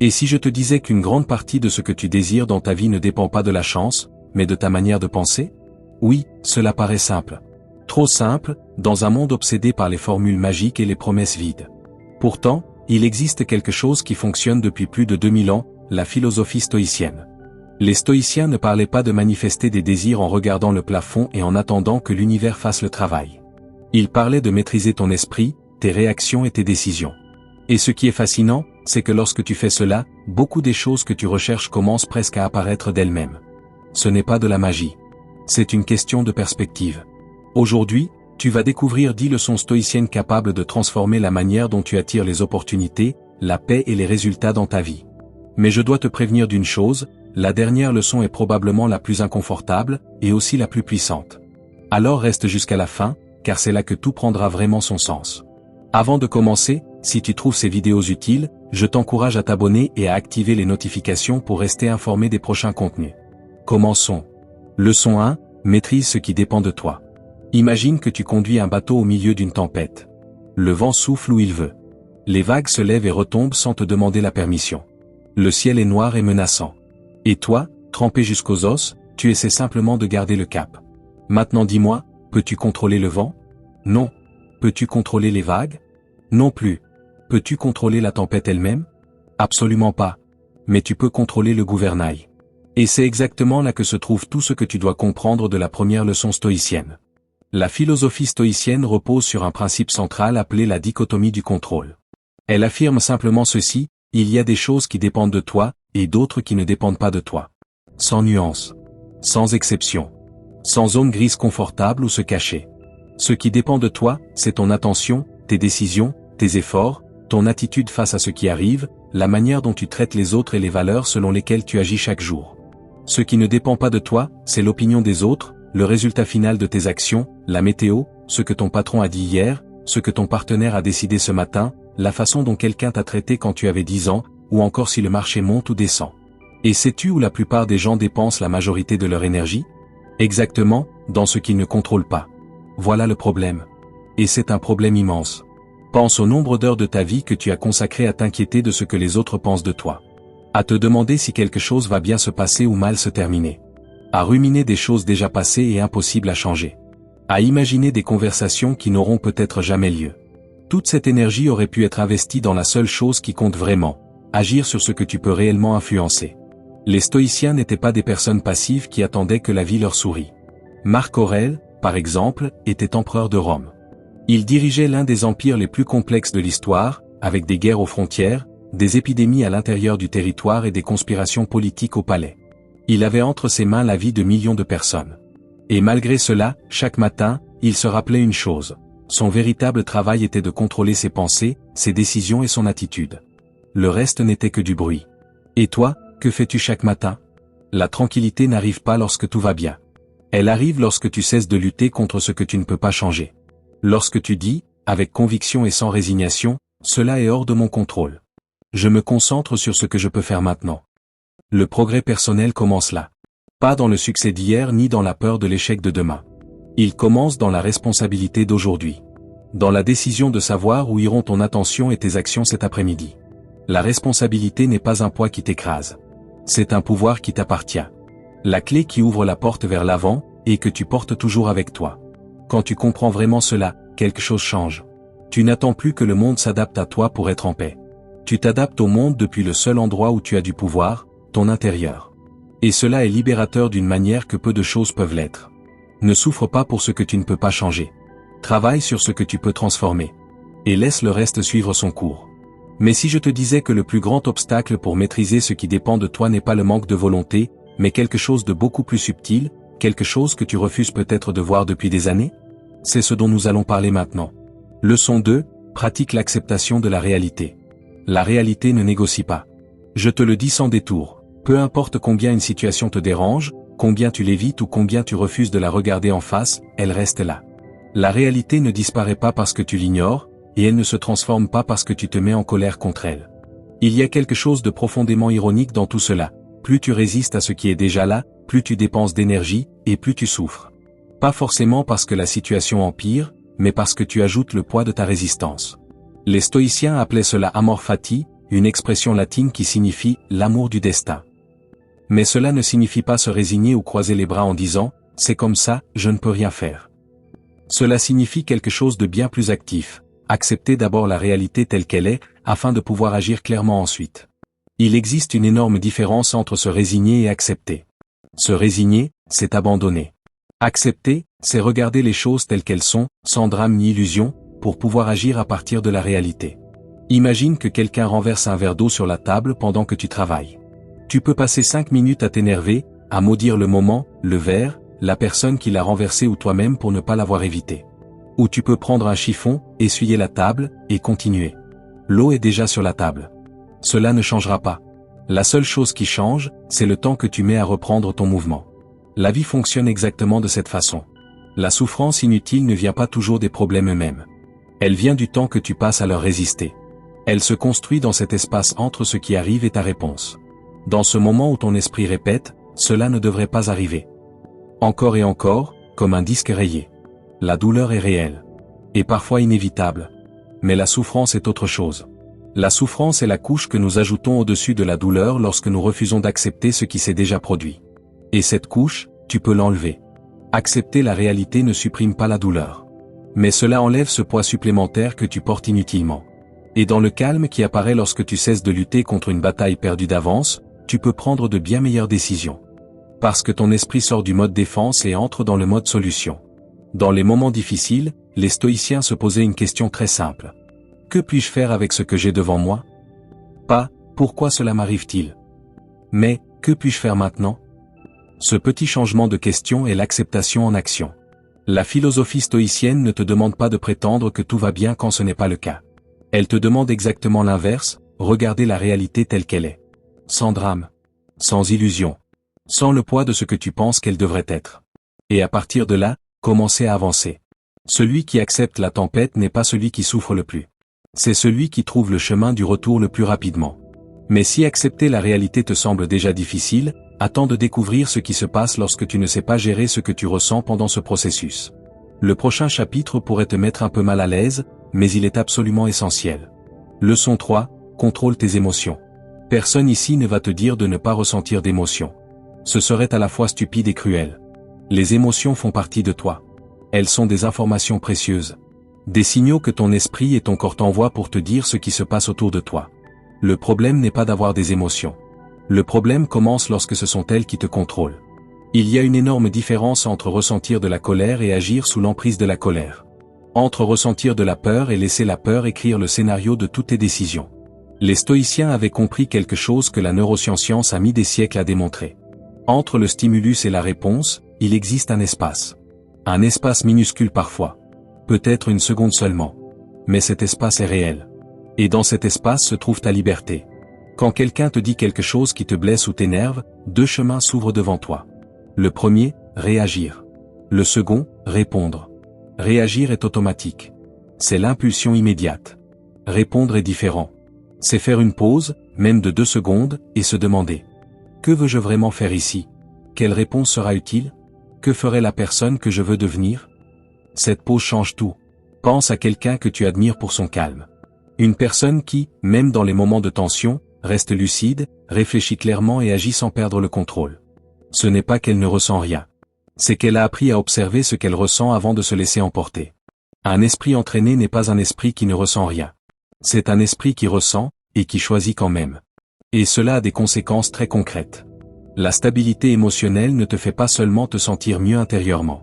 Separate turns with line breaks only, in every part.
Et si je te disais qu'une grande partie de ce que tu désires dans ta vie ne dépend pas de la chance, mais de ta manière de penser? Oui, cela paraît simple. Trop simple, dans un monde obsédé par les formules magiques et les promesses vides. Pourtant, il existe quelque chose qui fonctionne depuis plus de 2000 ans, la philosophie stoïcienne. Les stoïciens ne parlaient pas de manifester des désirs en regardant le plafond et en attendant que l'univers fasse le travail. Ils parlaient de maîtriser ton esprit, tes réactions et tes décisions. Et ce qui est fascinant, c'est que lorsque tu fais cela, beaucoup des choses que tu recherches commencent presque à apparaître d'elles-mêmes. Ce n'est pas de la magie. C'est une question de perspective. Aujourd'hui, tu vas découvrir 10 leçons stoïciennes capables de transformer la manière dont tu attires les opportunités, la paix et les résultats dans ta vie. Mais je dois te prévenir d'une chose, la dernière leçon est probablement la plus inconfortable, et aussi la plus puissante. Alors reste jusqu'à la fin, car c'est là que tout prendra vraiment son sens. Avant de commencer, si tu trouves ces vidéos utiles, je t'encourage à t'abonner et à activer les notifications pour rester informé des prochains contenus. Commençons. Leçon 1, maîtrise ce qui dépend de toi. Imagine que tu conduis un bateau au milieu d'une tempête. Le vent souffle où il veut. Les vagues se lèvent et retombent sans te demander la permission. Le ciel est noir et menaçant. Et toi, trempé jusqu'aux os, tu essaies simplement de garder le cap. Maintenant dis-moi, peux-tu contrôler le vent? Non. Peux-tu contrôler les vagues? Non plus. Peux-tu contrôler la tempête elle-même? Absolument pas. Mais tu peux contrôler le gouvernail. Et c'est exactement là que se trouve tout ce que tu dois comprendre de la première leçon stoïcienne. La philosophie stoïcienne repose sur un principe central appelé la dichotomie du contrôle. Elle affirme simplement ceci, il y a des choses qui dépendent de toi, et d'autres qui ne dépendent pas de toi. Sans nuance. Sans exception. Sans zone grise confortable où se cacher. Ce qui dépend de toi, c'est ton attention, tes décisions, tes efforts, ton attitude face à ce qui arrive, la manière dont tu traites les autres et les valeurs selon lesquelles tu agis chaque jour. Ce qui ne dépend pas de toi, c'est l'opinion des autres, le résultat final de tes actions, la météo, ce que ton patron a dit hier, ce que ton partenaire a décidé ce matin, la façon dont quelqu'un t'a traité quand tu avais 10 ans, ou encore si le marché monte ou descend. Et sais-tu où la plupart des gens dépensent la majorité de leur énergie? Exactement, dans ce qu'ils ne contrôlent pas. Voilà le problème. Et c'est un problème immense. Pense au nombre d'heures de ta vie que tu as consacré à t'inquiéter de ce que les autres pensent de toi. À te demander si quelque chose va bien se passer ou mal se terminer. À ruminer des choses déjà passées et impossibles à changer. À imaginer des conversations qui n'auront peut-être jamais lieu. Toute cette énergie aurait pu être investie dans la seule chose qui compte vraiment, agir sur ce que tu peux réellement influencer. Les stoïciens n'étaient pas des personnes passives qui attendaient que la vie leur sourie. Marc Aurèle, par exemple, était empereur de Rome. Il dirigeait l'un des empires les plus complexes de l'histoire, avec des guerres aux frontières, des épidémies à l'intérieur du territoire et des conspirations politiques au palais. Il avait entre ses mains la vie de millions de personnes. Et malgré cela, chaque matin, il se rappelait une chose. Son véritable travail était de contrôler ses pensées, ses décisions et son attitude. Le reste n'était que du bruit. Et toi, que fais-tu chaque matin? La tranquillité n'arrive pas lorsque tout va bien. Elle arrive lorsque tu cesses de lutter contre ce que tu ne peux pas changer. Lorsque tu dis, avec conviction et sans résignation, cela est hors de mon contrôle. Je me concentre sur ce que je peux faire maintenant. Le progrès personnel commence là. Pas dans le succès d'hier ni dans la peur de l'échec de demain. Il commence dans la responsabilité d'aujourd'hui. Dans la décision de savoir où iront ton attention et tes actions cet après-midi. La responsabilité n'est pas un poids qui t'écrase. C'est un pouvoir qui t'appartient. La clé qui ouvre la porte vers l'avant, et que tu portes toujours avec toi. Quand tu comprends vraiment cela, quelque chose change. Tu n'attends plus que le monde s'adapte à toi pour être en paix. Tu t'adaptes au monde depuis le seul endroit où tu as du pouvoir, ton intérieur. Et cela est libérateur d'une manière que peu de choses peuvent l'être. Ne souffre pas pour ce que tu ne peux pas changer. Travaille sur ce que tu peux transformer. Et laisse le reste suivre son cours. Mais si je te disais que le plus grand obstacle pour maîtriser ce qui dépend de toi n'est pas le manque de volonté, mais quelque chose de beaucoup plus subtil, quelque chose que tu refuses peut-être de voir depuis des années? C'est ce dont nous allons parler maintenant. Leçon 2, pratique l'acceptation de la réalité. La réalité ne négocie pas. Je te le dis sans détour, peu importe combien une situation te dérange, combien tu l'évites ou combien tu refuses de la regarder en face, elle reste là. La réalité ne disparaît pas parce que tu l'ignores, et elle ne se transforme pas parce que tu te mets en colère contre elle. Il y a quelque chose de profondément ironique dans tout cela. Plus tu résistes à ce qui est déjà là, plus tu dépenses d'énergie, et plus tu souffres. Pas forcément parce que la situation empire, mais parce que tu ajoutes le poids de ta résistance. Les stoïciens appelaient cela amor fati, une expression latine qui signifie « l'amour du destin ». Mais cela ne signifie pas se résigner ou croiser les bras en disant « c'est comme ça, je ne peux rien faire ». Cela signifie quelque chose de bien plus actif, accepter d'abord la réalité telle qu'elle est, afin de pouvoir agir clairement ensuite. Il existe une énorme différence entre se résigner et accepter. Se résigner, c'est abandonner. Accepter, c'est regarder les choses telles qu'elles sont, sans drame ni illusion, pour pouvoir agir à partir de la réalité. Imagine que quelqu'un renverse un verre d'eau sur la table pendant que tu travailles. Tu peux passer 5 minutes à t'énerver, à maudire le moment, le verre, la personne qui l'a renversé ou toi-même pour ne pas l'avoir évité. Ou tu peux prendre un chiffon, essuyer la table, et continuer. L'eau est déjà sur la table. Cela ne changera pas. La seule chose qui change, c'est le temps que tu mets à reprendre ton mouvement. La vie fonctionne exactement de cette façon. La souffrance inutile ne vient pas toujours des problèmes eux-mêmes. Elle vient du temps que tu passes à leur résister. Elle se construit dans cet espace entre ce qui arrive et ta réponse. Dans ce moment où ton esprit répète, cela ne devrait pas arriver. Encore et encore, comme un disque rayé. La douleur est réelle. Et parfois inévitable. Mais la souffrance est autre chose. La souffrance est la couche que nous ajoutons au-dessus de la douleur lorsque nous refusons d'accepter ce qui s'est déjà produit. Et cette couche, tu peux l'enlever. Accepter la réalité ne supprime pas la douleur. Mais cela enlève ce poids supplémentaire que tu portes inutilement. Et dans le calme qui apparaît lorsque tu cesses de lutter contre une bataille perdue d'avance, tu peux prendre de bien meilleures décisions. Parce que ton esprit sort du mode défense et entre dans le mode solution. Dans les moments difficiles, les stoïciens se posaient une question très simple. Que puis-je faire avec ce que j'ai devant moi? Pas, pourquoi cela m'arrive-t-il? Mais, que puis-je faire maintenant? Ce petit changement de question est l'acceptation en action. La philosophie stoïcienne ne te demande pas de prétendre que tout va bien quand ce n'est pas le cas. Elle te demande exactement l'inverse, regarder la réalité telle qu'elle est. Sans drame. Sans illusion. Sans le poids de ce que tu penses qu'elle devrait être. Et à partir de là, commencer à avancer. Celui qui accepte la tempête n'est pas celui qui souffre le plus. C'est celui qui trouve le chemin du retour le plus rapidement. Mais si accepter la réalité te semble déjà difficile, attends de découvrir ce qui se passe lorsque tu ne sais pas gérer ce que tu ressens pendant ce processus. Le prochain chapitre pourrait te mettre un peu mal à l'aise, mais il est absolument essentiel. Leçon 3, contrôle tes émotions. Personne ici ne va te dire de ne pas ressentir d'émotions. Ce serait à la fois stupide et cruel. Les émotions font partie de toi. Elles sont des informations précieuses. Des signaux que ton esprit et ton corps t'envoient pour te dire ce qui se passe autour de toi. Le problème n'est pas d'avoir des émotions. Le problème commence lorsque ce sont elles qui te contrôlent. Il y a une énorme différence entre ressentir de la colère et agir sous l'emprise de la colère. Entre ressentir de la peur et laisser la peur écrire le scénario de toutes tes décisions. Les stoïciens avaient compris quelque chose que la neuroscience a mis des siècles à démontrer. Entre le stimulus et la réponse, il existe un espace. Un espace minuscule parfois. Peut-être une seconde seulement. Mais cet espace est réel. Et dans cet espace se trouve ta liberté. Quand quelqu'un te dit quelque chose qui te blesse ou t'énerve, 2 chemins s'ouvrent devant toi. Le premier, réagir. Le second, répondre. Réagir est automatique. C'est l'impulsion immédiate. Répondre est différent. C'est faire une pause, même de 2 secondes, et se demander. Que veux-je vraiment faire ici? Quelle réponse sera utile? Que ferait la personne que je veux devenir? Cette pause change tout. Pense à quelqu'un que tu admires pour son calme. Une personne qui, même dans les moments de tension, reste lucide, réfléchit clairement et agit sans perdre le contrôle. Ce n'est pas qu'elle ne ressent rien. C'est qu'elle a appris à observer ce qu'elle ressent avant de se laisser emporter. Un esprit entraîné n'est pas un esprit qui ne ressent rien. C'est un esprit qui ressent, et qui choisit quand même. Et cela a des conséquences très concrètes. La stabilité émotionnelle ne te fait pas seulement te sentir mieux intérieurement.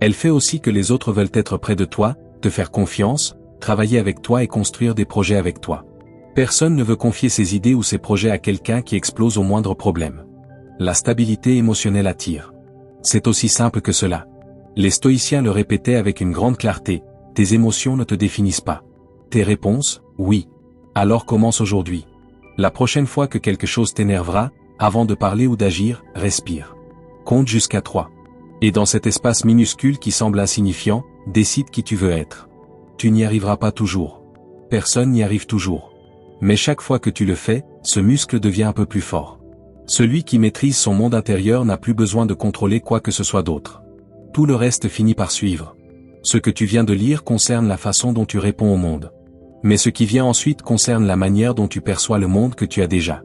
Elle fait aussi que les autres veulent être près de toi, te faire confiance, travailler avec toi et construire des projets avec toi. Personne ne veut confier ses idées ou ses projets à quelqu'un qui explose au moindre problème. La stabilité émotionnelle attire. C'est aussi simple que cela. Les stoïciens le répétaient avec une grande clarté, tes émotions ne te définissent pas. Tes réponses, oui. Alors commence aujourd'hui. La prochaine fois que quelque chose t'énervera, avant de parler ou d'agir, respire. Compte jusqu'à 3. Et dans cet espace minuscule qui semble insignifiant, décide qui tu veux être. Tu n'y arriveras pas toujours. Personne n'y arrive toujours. Mais chaque fois que tu le fais, ce muscle devient un peu plus fort. Celui qui maîtrise son monde intérieur n'a plus besoin de contrôler quoi que ce soit d'autre. Tout le reste finit par suivre. Ce que tu viens de lire concerne la façon dont tu réponds au monde. Mais ce qui vient ensuite concerne la manière dont tu perçois le monde que tu as déjà.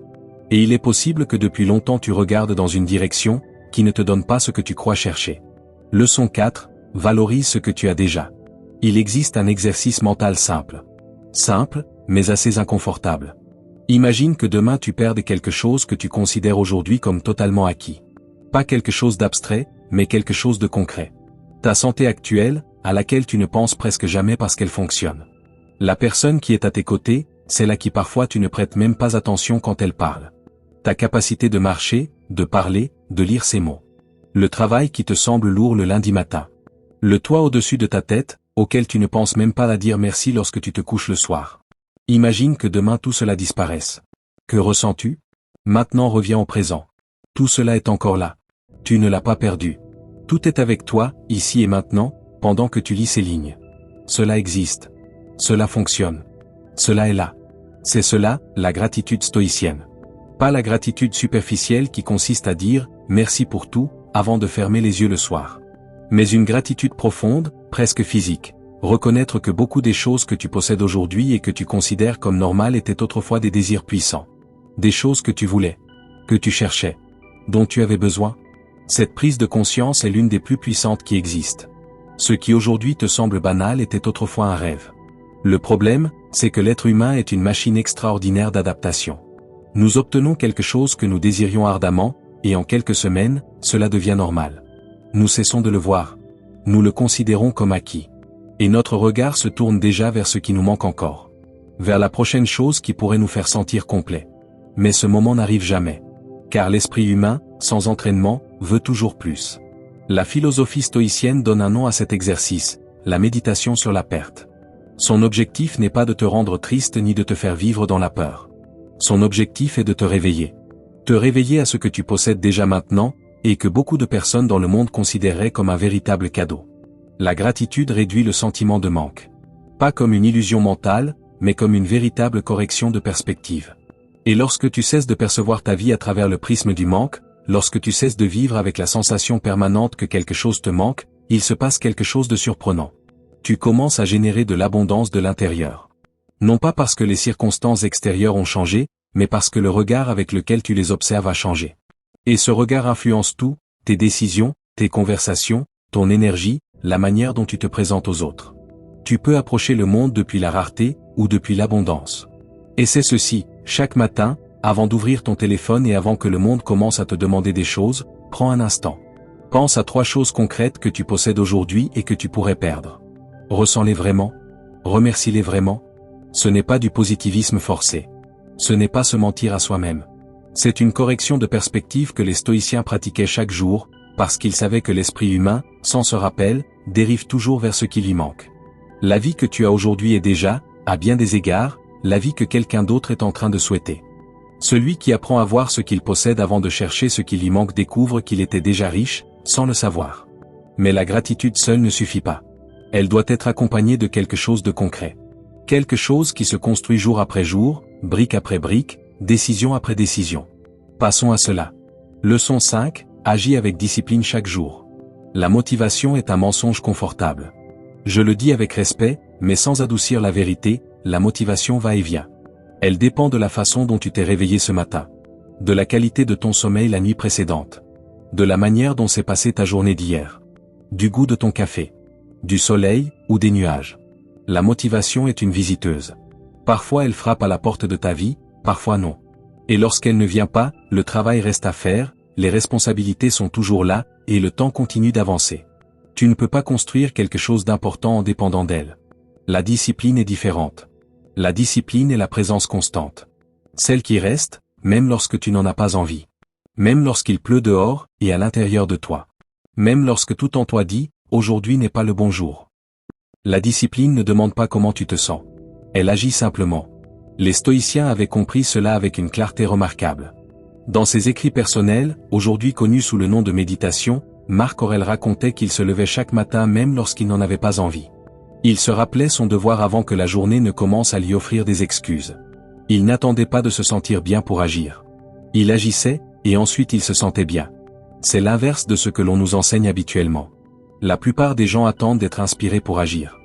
Et il est possible que depuis longtemps tu regardes dans une direction, qui ne te donne pas ce que tu crois chercher. Leçon 4, valorise ce que tu as déjà. Il existe un exercice mental simple. Simple, mais assez inconfortable. Imagine que demain tu perdes quelque chose que tu considères aujourd'hui comme totalement acquis. Pas quelque chose d'abstrait, mais quelque chose de concret. Ta santé actuelle, à laquelle tu ne penses presque jamais parce qu'elle fonctionne. La personne qui est à tes côtés, celle à qui parfois tu ne prêtes même pas attention quand elle parle. Ta capacité de marcher, de parler, de lire ses mots. Le travail qui te semble lourd le lundi matin. Le toit au-dessus de ta tête, auquel tu ne penses même pas à dire merci lorsque tu te couches le soir. Imagine que demain tout cela disparaisse. Que ressens-tu? Maintenant reviens au présent. Tout cela est encore là. Tu ne l'as pas perdu. Tout est avec toi, ici et maintenant, pendant que tu lis ces lignes. Cela existe. Cela fonctionne. Cela est là. C'est cela, la gratitude stoïcienne. Pas la gratitude superficielle qui consiste à dire « merci pour tout » avant de fermer les yeux le soir. Mais une gratitude profonde, presque physique. Reconnaître que beaucoup des choses que tu possèdes aujourd'hui et que tu considères comme normales étaient autrefois des désirs puissants. Des choses que tu voulais, que tu cherchais, dont tu avais besoin. Cette prise de conscience est l'une des plus puissantes qui existent. Ce qui aujourd'hui te semble banal était autrefois un rêve. Le problème, c'est que l'être humain est une machine extraordinaire d'adaptation. Nous obtenons quelque chose que nous désirions ardemment, et en quelques semaines, cela devient normal. Nous cessons de le voir. Nous le considérons comme acquis. Et notre regard se tourne déjà vers ce qui nous manque encore. Vers la prochaine chose qui pourrait nous faire sentir complets. Mais ce moment n'arrive jamais. Car l'esprit humain, sans entraînement, veut toujours plus. La philosophie stoïcienne donne un nom à cet exercice, la méditation sur la perte. Son objectif n'est pas de te rendre triste ni de te faire vivre dans la peur. Son objectif est de te réveiller. Te réveiller à ce que tu possèdes déjà maintenant, et que beaucoup de personnes dans le monde considéraient comme un véritable cadeau. La gratitude réduit le sentiment de manque. Pas comme une illusion mentale, mais comme une véritable correction de perspective. Et lorsque tu cesses de percevoir ta vie à travers le prisme du manque, lorsque tu cesses de vivre avec la sensation permanente que quelque chose te manque, il se passe quelque chose de surprenant. Tu commences à générer de l'abondance de l'intérieur. Non pas parce que les circonstances extérieures ont changé, mais parce que le regard avec lequel tu les observes a changé. Et ce regard influence tout, tes décisions, tes conversations, ton énergie, la manière dont tu te présentes aux autres. Tu peux approcher le monde depuis la rareté, ou depuis l'abondance. Et c'est ceci, chaque matin, avant d'ouvrir ton téléphone et avant que le monde commence à te demander des choses, prends un instant. Pense à 3 choses concrètes que tu possèdes aujourd'hui et que tu pourrais perdre. Ressens-les vraiment. Remercie-les vraiment. Ce n'est pas du positivisme forcé. Ce n'est pas se mentir à soi-même. C'est une correction de perspective que les stoïciens pratiquaient chaque jour, parce qu'ils savaient que l'esprit humain, sans ce rappel, dérive toujours vers ce qui lui manque. La vie que tu as aujourd'hui est déjà, à bien des égards, la vie que quelqu'un d'autre est en train de souhaiter. Celui qui apprend à voir ce qu'il possède avant de chercher ce qui lui manque découvre qu'il était déjà riche, sans le savoir. Mais la gratitude seule ne suffit pas. Elle doit être accompagnée de quelque chose de concret. Quelque chose qui se construit jour après jour, brique après brique, décision après décision. Passons à cela. Leçon 5, agis avec discipline chaque jour. La motivation est un mensonge confortable. Je le dis avec respect, mais sans adoucir la vérité, la motivation va et vient. Elle dépend de la façon dont tu t'es réveillé ce matin. De la qualité de ton sommeil la nuit précédente. De la manière dont s'est passée ta journée d'hier. Du goût de ton café. Du soleil, ou des nuages. La motivation est une visiteuse. Parfois elle frappe à la porte de ta vie, parfois non. Et lorsqu'elle ne vient pas, le travail reste à faire, les responsabilités sont toujours là, et le temps continue d'avancer. Tu ne peux pas construire quelque chose d'important en dépendant d'elle. La discipline est différente. La discipline est la présence constante. Celle qui reste, même lorsque tu n'en as pas envie. Même lorsqu'il pleut dehors, et à l'intérieur de toi. Même lorsque tout en toi dit, aujourd'hui n'est pas le bon jour. La discipline ne demande pas comment tu te sens. Elle agit simplement. Les stoïciens avaient compris cela avec une clarté remarquable. Dans ses écrits personnels, aujourd'hui connus sous le nom de méditation, Marc Aurèle racontait qu'il se levait chaque matin même lorsqu'il n'en avait pas envie. Il se rappelait son devoir avant que la journée ne commence à lui offrir des excuses. Il n'attendait pas de se sentir bien pour agir. Il agissait, et ensuite il se sentait bien. C'est l'inverse de ce que l'on nous enseigne habituellement. La plupart des gens attendent d'être inspirés pour agir.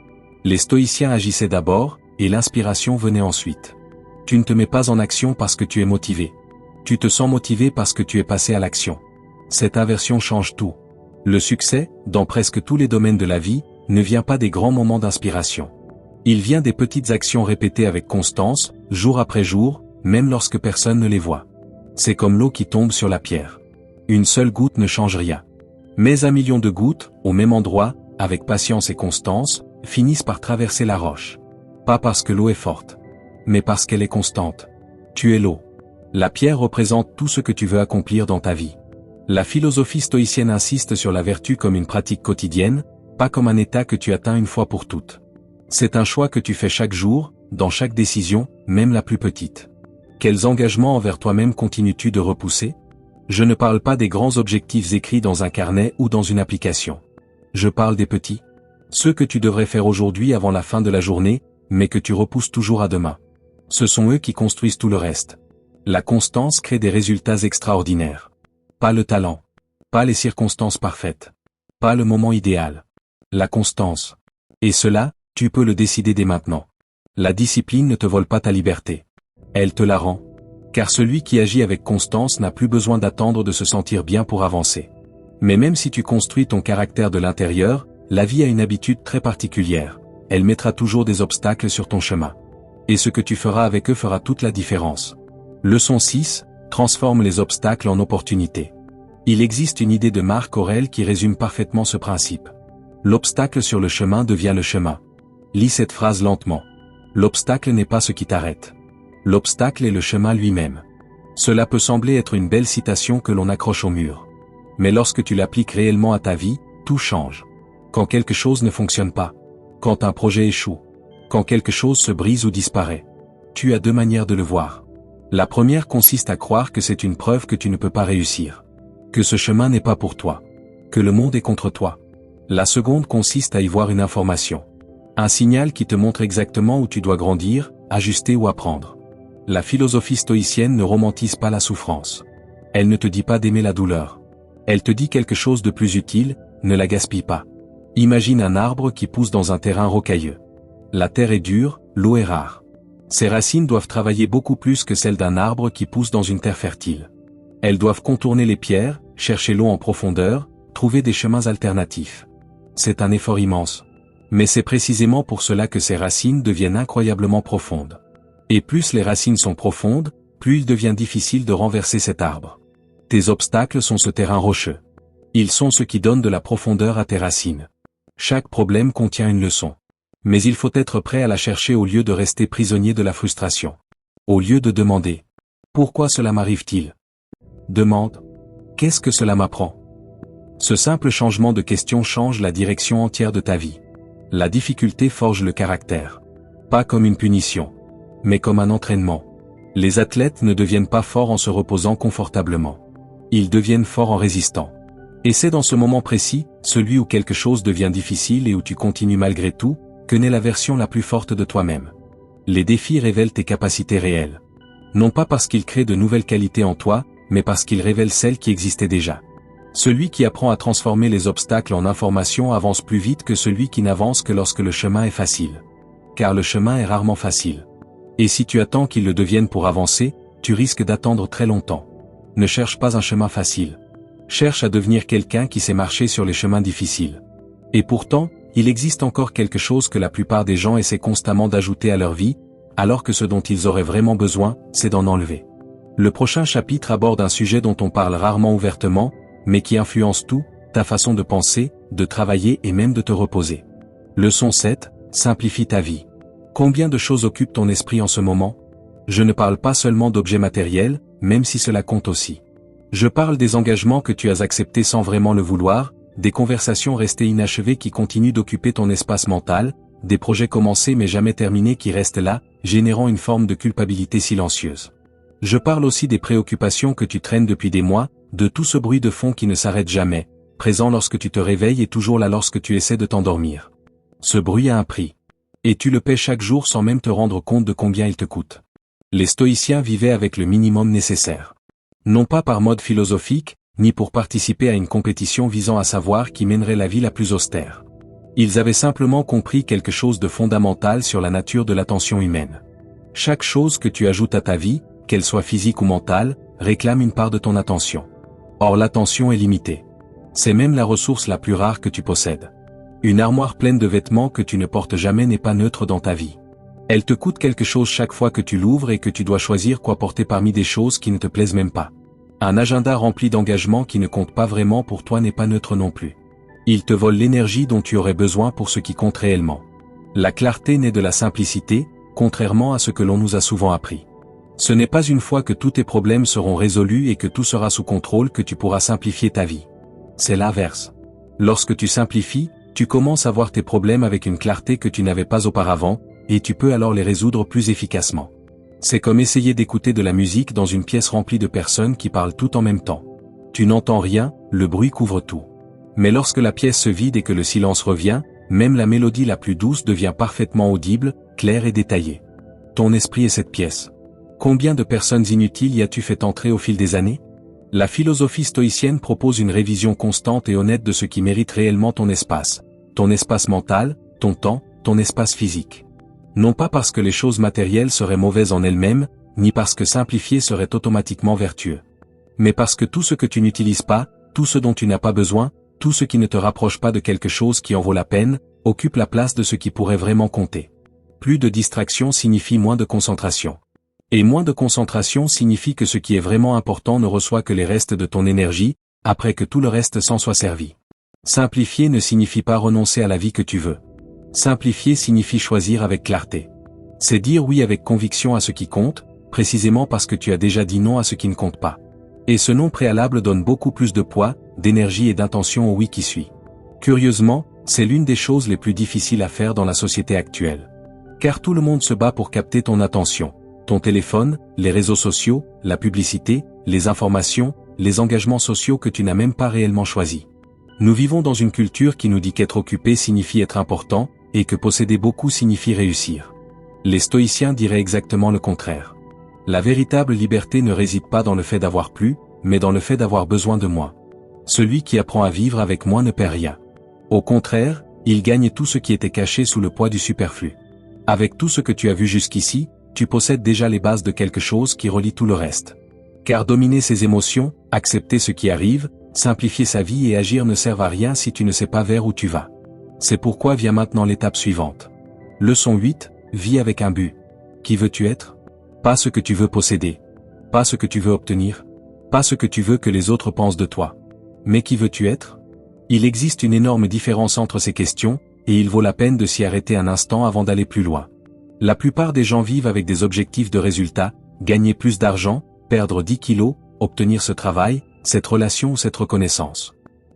Les stoïciens agissaient d'abord, et l'inspiration venait ensuite. Tu ne te mets pas en action parce que tu es motivé. Tu te sens motivé parce que tu es passé à l'action. Cette inversion change tout. Le succès, dans presque tous les domaines de la vie, ne vient pas des grands moments d'inspiration. Il vient des petites actions répétées avec constance, jour après jour, même lorsque personne ne les voit. C'est comme l'eau qui tombe sur la pierre. Une seule goutte ne change rien. Mais 1 million de gouttes, au même endroit, avec patience et constance, finissent par traverser la roche. Pas parce que l'eau est forte, mais parce qu'elle est constante. Tu es l'eau. La pierre représente tout ce que tu veux accomplir dans ta vie. La philosophie stoïcienne insiste sur la vertu comme une pratique quotidienne, pas comme un état que tu atteins une fois pour toutes. C'est un choix que tu fais chaque jour, dans chaque décision, même la plus petite. Quels engagements envers toi-même continues-tu de repousser? Je ne parle pas des grands objectifs écrits dans un carnet ou dans une application. Je parle des petits. Ceux que tu devrais faire aujourd'hui avant la fin de la journée, mais que tu repousses toujours à demain. Ce sont eux qui construisent tout le reste. La constance crée des résultats extraordinaires. Pas le talent. Pas les circonstances parfaites. Pas le moment idéal. La constance. Et cela, tu peux le décider dès maintenant. La discipline ne te vole pas ta liberté. Elle te la rend. Car celui qui agit avec constance n'a plus besoin d'attendre de se sentir bien pour avancer. Mais même si tu construis ton caractère de l'intérieur, la vie a une habitude très particulière. Elle mettra toujours des obstacles sur ton chemin. Et ce que tu feras avec eux fera toute la différence. Leçon 6, transforme les obstacles en opportunités. Il existe une idée de Marc Aurèle qui résume parfaitement ce principe. L'obstacle sur le chemin devient le chemin. Lis cette phrase lentement. L'obstacle n'est pas ce qui t'arrête. L'obstacle est le chemin lui-même. Cela peut sembler être une belle citation que l'on accroche au mur. Mais lorsque tu l'appliques réellement à ta vie, tout change. Quand quelque chose ne fonctionne pas. Quand un projet échoue. Quand quelque chose se brise ou disparaît. Tu as deux manières de le voir. La première consiste à croire que c'est une preuve que tu ne peux pas réussir. Que ce chemin n'est pas pour toi. Que le monde est contre toi. La seconde consiste à y voir une information. Un signal qui te montre exactement où tu dois grandir, ajuster ou apprendre. La philosophie stoïcienne ne romantise pas la souffrance. Elle ne te dit pas d'aimer la douleur. Elle te dit quelque chose de plus utile, ne la gaspille pas. Imagine un arbre qui pousse dans un terrain rocailleux. La terre est dure, l'eau est rare. Ses racines doivent travailler beaucoup plus que celles d'un arbre qui pousse dans une terre fertile. Elles doivent contourner les pierres, chercher l'eau en profondeur, trouver des chemins alternatifs. C'est un effort immense. Mais c'est précisément pour cela que ces racines deviennent incroyablement profondes. Et plus les racines sont profondes, plus il devient difficile de renverser cet arbre. Tes obstacles sont ce terrain rocheux. Ils sont ce qui donne de la profondeur à tes racines. Chaque problème contient une leçon. Mais il faut être prêt à la chercher au lieu de rester prisonnier de la frustration. Au lieu de demander « Pourquoi cela m'arrive-t-il » Demande « Qu'est-ce que cela m'apprend » Ce simple changement de question change la direction entière de ta vie. La difficulté forge le caractère. Pas comme une punition, mais comme un entraînement. Les athlètes ne deviennent pas forts en se reposant confortablement. Ils deviennent forts en résistant. Et c'est dans ce moment précis, celui où quelque chose devient difficile et où tu continues malgré tout, que naît la version la plus forte de toi-même. Les défis révèlent tes capacités réelles. Non pas parce qu'ils créent de nouvelles qualités en toi, mais parce qu'ils révèlent celles qui existaient déjà. Celui qui apprend à transformer les obstacles en informations avance plus vite que celui qui n'avance que lorsque le chemin est facile. Car le chemin est rarement facile. Et si tu attends qu'il le devienne pour avancer, tu risques d'attendre très longtemps. Ne cherche pas un chemin facile. Cherche à devenir quelqu'un qui sait marcher sur les chemins difficiles. Et pourtant, il existe encore quelque chose que la plupart des gens essaient constamment d'ajouter à leur vie, alors que ce dont ils auraient vraiment besoin, c'est d'en enlever. Le prochain chapitre aborde un sujet dont on parle rarement ouvertement, mais qui influence tout, ta façon de penser, de travailler et même de te reposer. Leçon 7, simplifie ta vie. Combien de choses occupent ton esprit en ce moment? Je ne parle pas seulement d'objets matériels, même si cela compte aussi. Je parle des engagements que tu as acceptés sans vraiment le vouloir, des conversations restées inachevées qui continuent d'occuper ton espace mental, des projets commencés mais jamais terminés qui restent là, générant une forme de culpabilité silencieuse. Je parle aussi des préoccupations que tu traînes depuis des mois, de tout ce bruit de fond qui ne s'arrête jamais, présent lorsque tu te réveilles et toujours là lorsque tu essaies de t'endormir. Ce bruit a un prix. Et tu le paies chaque jour sans même te rendre compte de combien il te coûte. Les stoïciens vivaient avec le minimum nécessaire. Non pas par mode philosophique, ni pour participer à une compétition visant à savoir qui mènerait la vie la plus austère. Ils avaient simplement compris quelque chose de fondamental sur la nature de l'attention humaine. Chaque chose que tu ajoutes à ta vie, qu'elle soit physique ou mentale, réclame une part de ton attention. Or l'attention est limitée. C'est même la ressource la plus rare que tu possèdes. Une armoire pleine de vêtements que tu ne portes jamais n'est pas neutre dans ta vie. Elle te coûte quelque chose chaque fois que tu l'ouvres et que tu dois choisir quoi porter parmi des choses qui ne te plaisent même pas. Un agenda rempli d'engagements qui ne comptent pas vraiment pour toi n'est pas neutre non plus. Il te vole l'énergie dont tu aurais besoin pour ce qui compte réellement. La clarté naît de la simplicité, contrairement à ce que l'on nous a souvent appris. Ce n'est pas une fois que tous tes problèmes seront résolus et que tout sera sous contrôle que tu pourras simplifier ta vie. C'est l'inverse. Lorsque tu simplifies, tu commences à voir tes problèmes avec une clarté que tu n'avais pas auparavant, et tu peux alors les résoudre plus efficacement. C'est comme essayer d'écouter de la musique dans une pièce remplie de personnes qui parlent tout en même temps. Tu n'entends rien, le bruit couvre tout. Mais lorsque la pièce se vide et que le silence revient, même la mélodie la plus douce devient parfaitement audible, claire et détaillée. Ton esprit est cette pièce. Combien de personnes inutiles y as-tu fait entrer au fil des années? La philosophie stoïcienne propose une révision constante et honnête de ce qui mérite réellement ton espace mental, ton temps, ton espace physique. Non pas parce que les choses matérielles seraient mauvaises en elles-mêmes, ni parce que simplifier serait automatiquement vertueux. Mais parce que tout ce que tu n'utilises pas, tout ce dont tu n'as pas besoin, tout ce qui ne te rapproche pas de quelque chose qui en vaut la peine, occupe la place de ce qui pourrait vraiment compter. Plus de distraction signifie moins de concentration. Et moins de concentration signifie que ce qui est vraiment important ne reçoit que les restes de ton énergie, après que tout le reste s'en soit servi. Simplifier ne signifie pas renoncer à la vie que tu veux. Simplifier signifie choisir avec clarté. C'est dire oui avec conviction à ce qui compte, précisément parce que tu as déjà dit non à ce qui ne compte pas. Et ce non préalable donne beaucoup plus de poids, d'énergie et d'intention au oui qui suit. Curieusement, c'est l'une des choses les plus difficiles à faire dans la société actuelle. Car tout le monde se bat pour capter ton attention. Ton téléphone, les réseaux sociaux, la publicité, les informations, les engagements sociaux que tu n'as même pas réellement choisis. Nous vivons dans une culture qui nous dit qu'être occupé signifie être important, et que posséder beaucoup signifie réussir. Les stoïciens diraient exactement le contraire. La véritable liberté ne réside pas dans le fait d'avoir plus, mais dans le fait d'avoir besoin de moins. Celui qui apprend à vivre avec moins ne perd rien. Au contraire, il gagne tout ce qui était caché sous le poids du superflu. Avec tout ce que tu as vu jusqu'ici, tu possèdes déjà les bases de quelque chose qui relie tout le reste. Car dominer ses émotions, accepter ce qui arrive, simplifier sa vie et agir ne servent à rien si tu ne sais pas vers où tu vas. C'est pourquoi vient maintenant l'étape suivante. Leçon 8, vis avec un but. Qui veux-tu être? Pas ce que tu veux posséder. Pas ce que tu veux obtenir. Pas ce que tu veux que les autres pensent de toi. Mais qui veux-tu être? Il existe une énorme différence entre ces questions, et il vaut la peine de s'y arrêter un instant avant d'aller plus loin. La plupart des gens vivent avec des objectifs de résultats, gagner plus d'argent, perdre 10 kilos, obtenir ce travail, cette relation ou cette reconnaissance.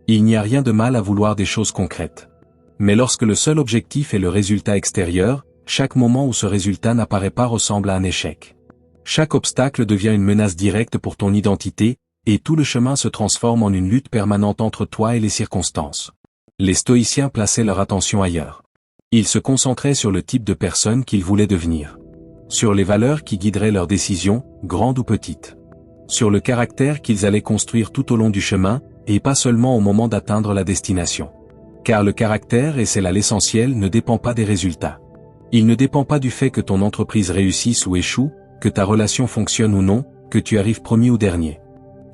Il n'y a rien de mal à vouloir des choses concrètes. Mais lorsque le seul objectif est le résultat extérieur, chaque moment où ce résultat n'apparaît pas ressemble à un échec. Chaque obstacle devient une menace directe pour ton identité, et tout le chemin se transforme en une lutte permanente entre toi et les circonstances. Les stoïciens plaçaient leur attention ailleurs. Ils se concentraient sur le type de personne qu'ils voulaient devenir. Sur les valeurs qui guideraient leurs décisions, grandes ou petites. Sur le caractère qu'ils allaient construire tout au long du chemin, et pas seulement au moment d'atteindre la destination. Car le caractère, et c'est là l'essentiel, ne dépend pas des résultats. Il ne dépend pas du fait que ton entreprise réussisse ou échoue, que ta relation fonctionne ou non, que tu arrives premier ou dernier.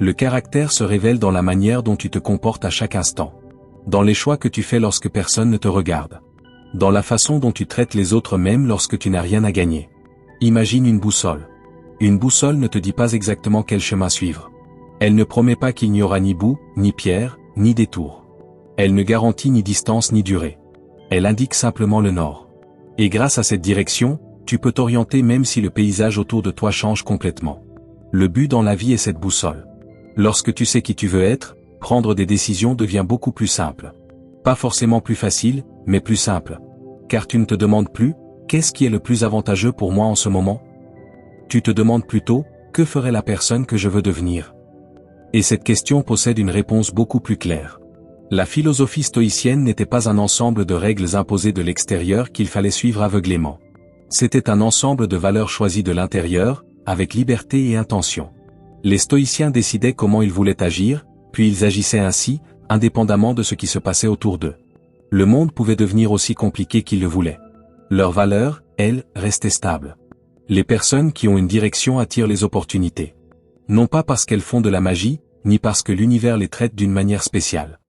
Le caractère se révèle dans la manière dont tu te comportes à chaque instant. Dans les choix que tu fais lorsque personne ne te regarde. Dans la façon dont tu traites les autres même lorsque tu n'as rien à gagner. Imagine une boussole. Une boussole ne te dit pas exactement quel chemin suivre. Elle ne promet pas qu'il n'y aura ni bout, ni pierre, ni détour. Elle ne garantit ni distance ni durée. Elle indique simplement le nord. Et grâce à cette direction, tu peux t'orienter même si le paysage autour de toi change complètement. Le but dans la vie est cette boussole. Lorsque tu sais qui tu veux être, prendre des décisions devient beaucoup plus simple. Pas forcément plus facile, mais plus simple. Car tu ne te demandes plus, qu'est-ce qui est le plus avantageux pour moi en ce moment? Tu te demandes plutôt, que ferait la personne que je veux devenir? Et cette question possède une réponse beaucoup plus claire. La philosophie stoïcienne n'était pas un ensemble de règles imposées de l'extérieur qu'il fallait suivre aveuglément. C'était un ensemble de valeurs choisies de l'intérieur, avec liberté et intention. Les stoïciens décidaient comment ils voulaient agir, puis ils agissaient ainsi, indépendamment de ce qui se passait autour d'eux. Le monde pouvait devenir aussi compliqué qu'il le voulait. Leurs valeurs, elles, restaient stables. Les personnes qui ont une direction attirent les opportunités. Non pas parce qu'elles font de la magie, ni parce que l'univers les traite d'une manière spéciale.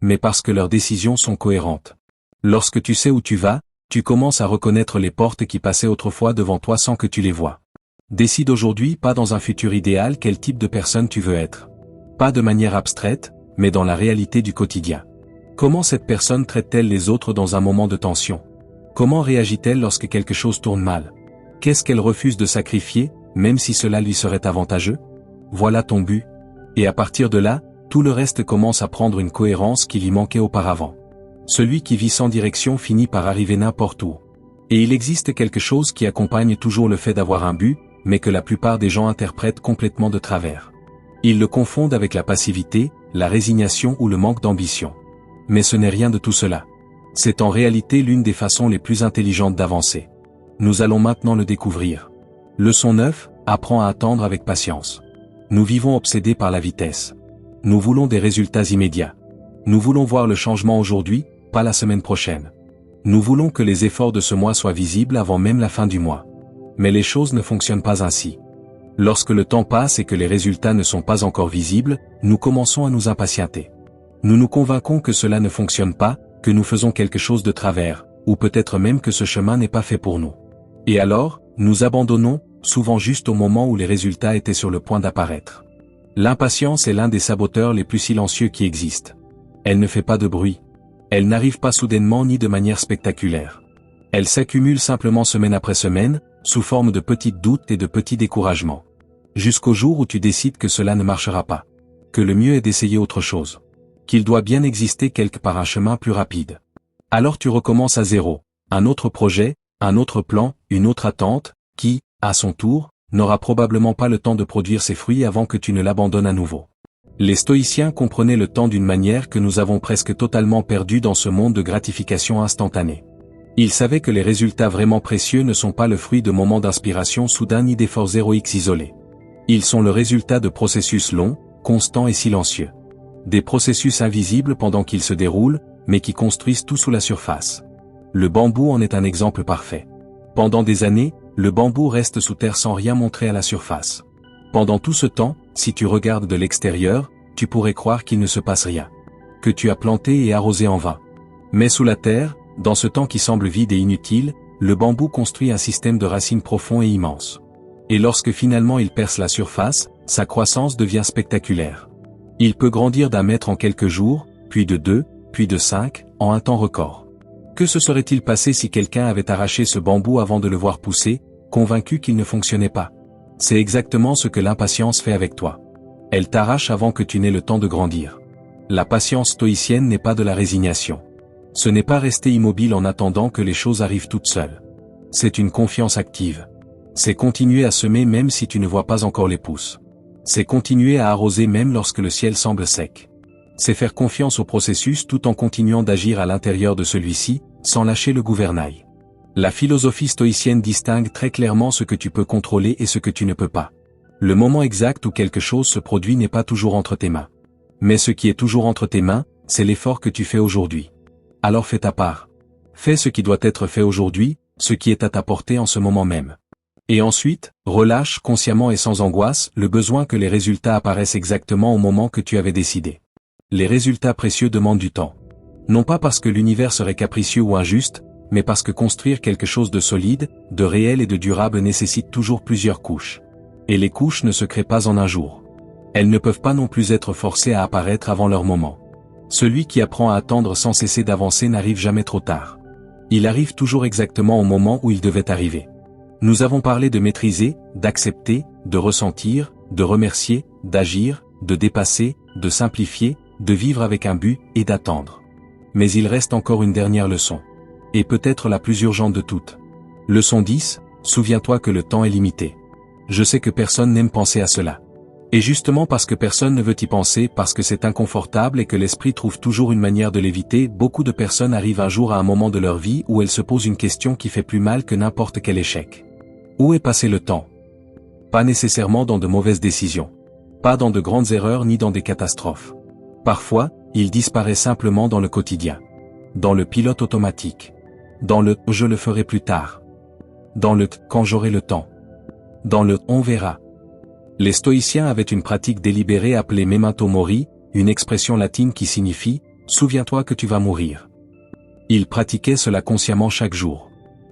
Mais parce que leurs décisions sont cohérentes. Lorsque tu sais où tu vas, tu commences à reconnaître les portes qui passaient autrefois devant toi sans que tu les vois. Décide aujourd'hui pas dans un futur idéal quel type de personne tu veux être. Pas de manière abstraite, mais dans la réalité du quotidien. Comment cette personne traite-t-elle les autres dans un moment de tension? Comment réagit-elle lorsque quelque chose tourne mal? Qu'est-ce qu'elle refuse de sacrifier, même si cela lui serait avantageux? Voilà ton but. Et à partir de là, tout le reste commence à prendre une cohérence qui lui manquait auparavant. Celui qui vit sans direction finit par arriver n'importe où. Et il existe quelque chose qui accompagne toujours le fait d'avoir un but, mais que la plupart des gens interprètent complètement de travers. Ils le confondent avec la passivité, la résignation ou le manque d'ambition. Mais ce n'est rien de tout cela. C'est en réalité l'une des façons les plus intelligentes d'avancer. Nous allons maintenant le découvrir. Leçon 9, apprends à attendre avec patience. Nous vivons obsédés par la vitesse. Nous voulons des résultats immédiats. Nous voulons voir le changement aujourd'hui, pas la semaine prochaine. Nous voulons que les efforts de ce mois soient visibles avant même la fin du mois. Mais les choses ne fonctionnent pas ainsi. Lorsque le temps passe et que les résultats ne sont pas encore visibles, nous commençons à nous impatienter. Nous nous convainquons que cela ne fonctionne pas, que nous faisons quelque chose de travers, ou peut-être même que ce chemin n'est pas fait pour nous. Et alors, nous abandonnons, souvent juste au moment où les résultats étaient sur le point d'apparaître. L'impatience est l'un des saboteurs les plus silencieux qui existent. Elle ne fait pas de bruit. Elle n'arrive pas soudainement ni de manière spectaculaire. Elle s'accumule simplement semaine après semaine, sous forme de petits doutes et de petits découragements. Jusqu'au jour où tu décides que cela ne marchera pas. Que le mieux est d'essayer autre chose. Qu'il doit bien exister quelque part un chemin plus rapide. Alors tu recommences à zéro. Un autre projet, un autre plan, une autre attente, qui, à son tour, n'aura probablement pas le temps de produire ses fruits avant que tu ne l'abandonnes à nouveau. Les stoïciens comprenaient le temps d'une manière que nous avons presque totalement perdue dans ce monde de gratification instantanée. Ils savaient que les résultats vraiment précieux ne sont pas le fruit de moments d'inspiration soudains ni d'efforts héroïques isolés. Ils sont le résultat de processus longs, constants et silencieux. Des processus invisibles pendant qu'ils se déroulent, mais qui construisent tout sous la surface. Le bambou en est un exemple parfait. Pendant des années, le bambou reste sous terre sans rien montrer à la surface. Pendant tout ce temps, si tu regardes de l'extérieur, tu pourrais croire qu'il ne se passe rien. Que tu as planté et arrosé en vain. Mais sous la terre, dans ce temps qui semble vide et inutile, le bambou construit un système de racines profond et immense. Et lorsque finalement il perce la surface, sa croissance devient spectaculaire. Il peut grandir d'1 mètre en quelques jours, puis de 2, puis de 5, en un temps record. Que se serait-il passé si quelqu'un avait arraché ce bambou avant de le voir pousser, convaincu qu'il ne fonctionnait pas? C'est exactement ce que l'impatience fait avec toi. Elle t'arrache avant que tu n'aies le temps de grandir. La patience stoïcienne n'est pas de la résignation. Ce n'est pas rester immobile en attendant que les choses arrivent toutes seules. C'est une confiance active. C'est continuer à semer même si tu ne vois pas encore les pousses. C'est continuer à arroser même lorsque le ciel semble sec. C'est faire confiance au processus tout en continuant d'agir à l'intérieur de celui-ci, sans lâcher le gouvernail. La philosophie stoïcienne distingue très clairement ce que tu peux contrôler et ce que tu ne peux pas. Le moment exact où quelque chose se produit n'est pas toujours entre tes mains. Mais ce qui est toujours entre tes mains, c'est l'effort que tu fais aujourd'hui. Alors fais ta part. Fais ce qui doit être fait aujourd'hui, ce qui est à ta portée en ce moment même. Et ensuite, relâche consciemment et sans angoisse le besoin que les résultats apparaissent exactement au moment que tu avais décidé. Les résultats précieux demandent du temps. Non pas parce que l'univers serait capricieux ou injuste, mais parce que construire quelque chose de solide, de réel et de durable nécessite toujours plusieurs couches. Et les couches ne se créent pas en un jour. Elles ne peuvent pas non plus être forcées à apparaître avant leur moment. Celui qui apprend à attendre sans cesser d'avancer n'arrive jamais trop tard. Il arrive toujours exactement au moment où il devait arriver. Nous avons parlé de maîtriser, d'accepter, de ressentir, de remercier, d'agir, de dépasser, de simplifier, de vivre avec un but et d'attendre. Mais il reste encore une dernière leçon. Et peut-être la plus urgente de toutes. Leçon 10, souviens-toi que le temps est limité. Je sais que personne n'aime penser à cela. Et justement parce que personne ne veut y penser, parce que c'est inconfortable et que l'esprit trouve toujours une manière de l'éviter, beaucoup de personnes arrivent un jour à un moment de leur vie où elles se posent une question qui fait plus mal que n'importe quel échec. Où est passé le temps? Pas nécessairement dans de mauvaises décisions. Pas dans de grandes erreurs ni dans des catastrophes. Parfois, il disparaît simplement dans le quotidien. dans le pilote automatique, dans le « je le ferai plus tard », dans le « quand j'aurai le temps », dans le « on verra ». Les stoïciens avaient une pratique délibérée appelée memento mori, une expression latine qui signifie « souviens-toi que tu vas mourir ». Ils pratiquaient cela consciemment chaque jour.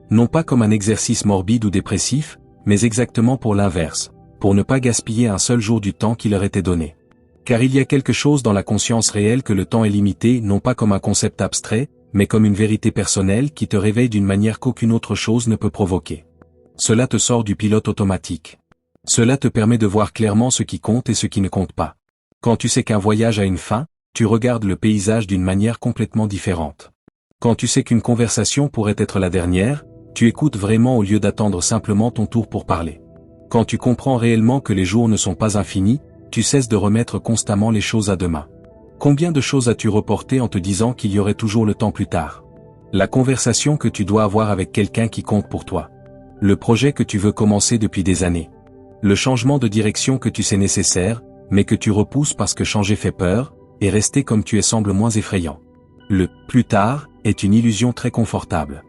Non pas comme un exercice morbide ou dépressif, mais exactement pour l'inverse, pour ne pas gaspiller un seul jour du temps qui leur était donné. Car il y a quelque chose dans la conscience réelle que le temps est limité non pas comme un concept abstrait, mais comme une vérité personnelle qui te réveille d'une manière qu'aucune autre chose ne peut provoquer. Cela te sort du pilote automatique. Cela te permet de voir clairement ce qui compte et ce qui ne compte pas. Quand tu sais qu'un voyage a une fin, tu regardes le paysage d'une manière complètement différente. Quand tu sais qu'une conversation pourrait être la dernière, tu écoutes vraiment au lieu d'attendre simplement ton tour pour parler. Quand tu comprends réellement que les jours ne sont pas infinis, tu cesses de remettre constamment les choses à demain. Combien de choses as-tu reportées en te disant qu'il y aurait toujours le temps plus tard? La conversation que tu dois avoir avec quelqu'un qui compte pour toi. Le projet que tu veux commencer depuis des années. Le changement de direction que tu sais nécessaire, mais que tu repousses parce que changer fait peur, et rester comme tu es semble moins effrayant. Le « plus tard » est une illusion très confortable.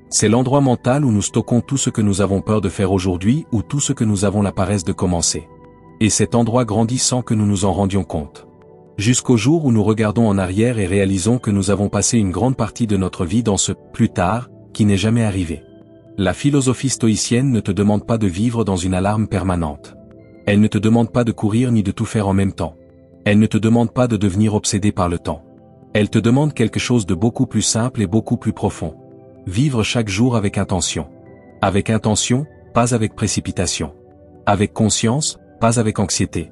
C'est l'endroit mental où nous stockons tout ce que nous avons peur de faire aujourd'hui ou tout ce que nous avons la paresse de commencer. Et cet endroit grandit sans que nous nous en rendions compte. Jusqu'au jour où nous regardons en arrière et réalisons que nous avons passé une grande partie de notre vie dans ce « plus tard » qui n'est jamais arrivé. La philosophie stoïcienne ne te demande pas de vivre dans une alarme permanente. Elle ne te demande pas de courir ni de tout faire en même temps. Elle ne te demande pas de devenir obsédé par le temps. Elle te demande quelque chose de beaucoup plus simple et beaucoup plus profond. Vivre chaque jour avec intention. Avec intention, pas avec précipitation. Avec conscience, pas avec anxiété.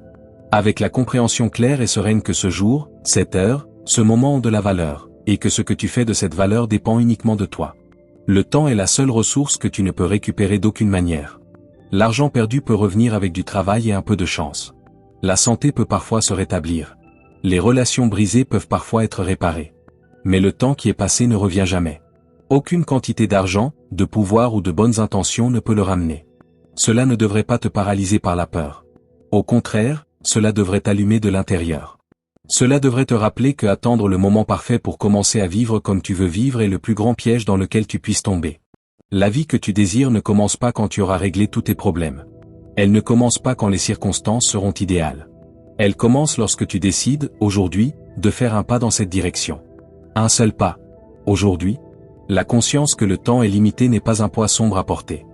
Avec la compréhension claire et sereine que ce jour, cette heure, ce moment ont de la valeur, et que ce que tu fais de cette valeur dépend uniquement de toi. Le temps est la seule ressource que tu ne peux récupérer d'aucune manière. L'argent perdu peut revenir avec du travail et un peu de chance. La santé peut parfois se rétablir. Les relations brisées peuvent parfois être réparées. Mais le temps qui est passé ne revient jamais. Aucune quantité d'argent, de pouvoir ou de bonnes intentions ne peut le ramener. Cela ne devrait pas te paralyser par la peur. Au contraire, cela devrait t'allumer de l'intérieur. Cela devrait te rappeler que attendre le moment parfait pour commencer à vivre comme tu veux vivre est le plus grand piège dans lequel tu puisses tomber. La vie que tu désires ne commence pas quand tu auras réglé tous tes problèmes. Elle ne commence pas quand les circonstances seront idéales. Elle commence lorsque tu décides, aujourd'hui, de faire un pas dans cette direction. Un seul pas. Aujourd'hui, la conscience que le temps est limité n'est pas un poids sombre à porter.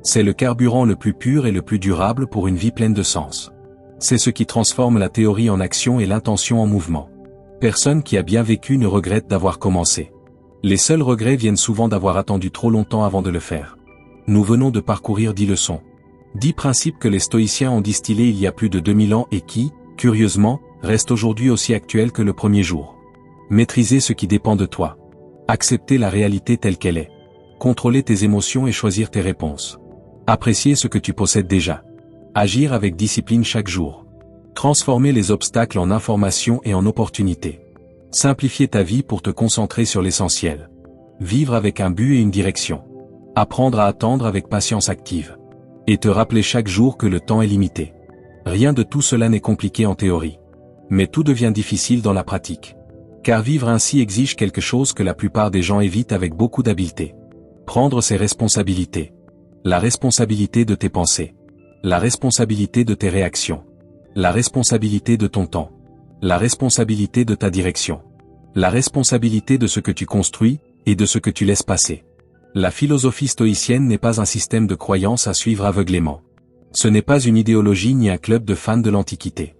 C'est le carburant le plus pur et le plus durable pour une vie pleine de sens. C'est ce qui transforme la théorie en action et l'intention en mouvement. Personne qui a bien vécu ne regrette d'avoir commencé. Les seuls regrets viennent souvent d'avoir attendu trop longtemps avant de le faire. Nous venons de parcourir 10 leçons. 10 principes que les stoïciens ont distillés il y a plus de 2000 ans et qui, curieusement, restent aujourd'hui aussi actuels que le premier jour. Maîtriser ce qui dépend de toi. Accepter la réalité telle qu'elle est. Contrôler tes émotions et choisir tes réponses. Apprécier ce que tu possèdes déjà. Agir avec discipline chaque jour. Transformer les obstacles en informations et en opportunités. Simplifier ta vie pour te concentrer sur l'essentiel. Vivre avec un but et une direction. Apprendre à attendre avec patience active. Et te rappeler chaque jour que le temps est limité. Rien de tout cela n'est compliqué en théorie. Mais tout devient difficile dans la pratique. Car vivre ainsi exige quelque chose que la plupart des gens évitent avec beaucoup d'habileté. Prendre ses responsabilités. La responsabilité de tes pensées. La responsabilité de tes réactions. La responsabilité de ton temps. La responsabilité de ta direction. La responsabilité de ce que tu construis, et de ce que tu laisses passer. La philosophie stoïcienne n'est pas un système de croyances à suivre aveuglément. Ce n'est pas une idéologie ni un club de fans de l'Antiquité.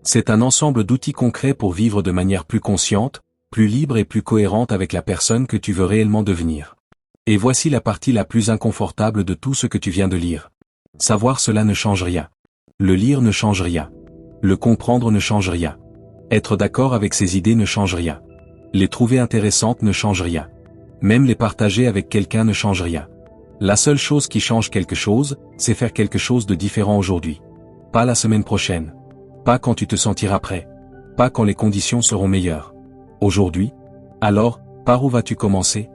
C'est un ensemble d'outils concrets pour vivre de manière plus consciente, plus libre et plus cohérente avec la personne que tu veux réellement devenir. Et voici la partie la plus inconfortable de tout ce que tu viens de lire. Savoir cela ne change rien. Le lire ne change rien. Le comprendre ne change rien. Être d'accord avec ses idées ne change rien. Les trouver intéressantes ne change rien. Même les partager avec quelqu'un ne change rien. La seule chose qui change quelque chose, c'est faire quelque chose de différent aujourd'hui. Pas la semaine prochaine. Pas quand tu te sentiras prêt. Pas quand les conditions seront meilleures. Aujourd'hui? Alors, par où vas-tu commencer?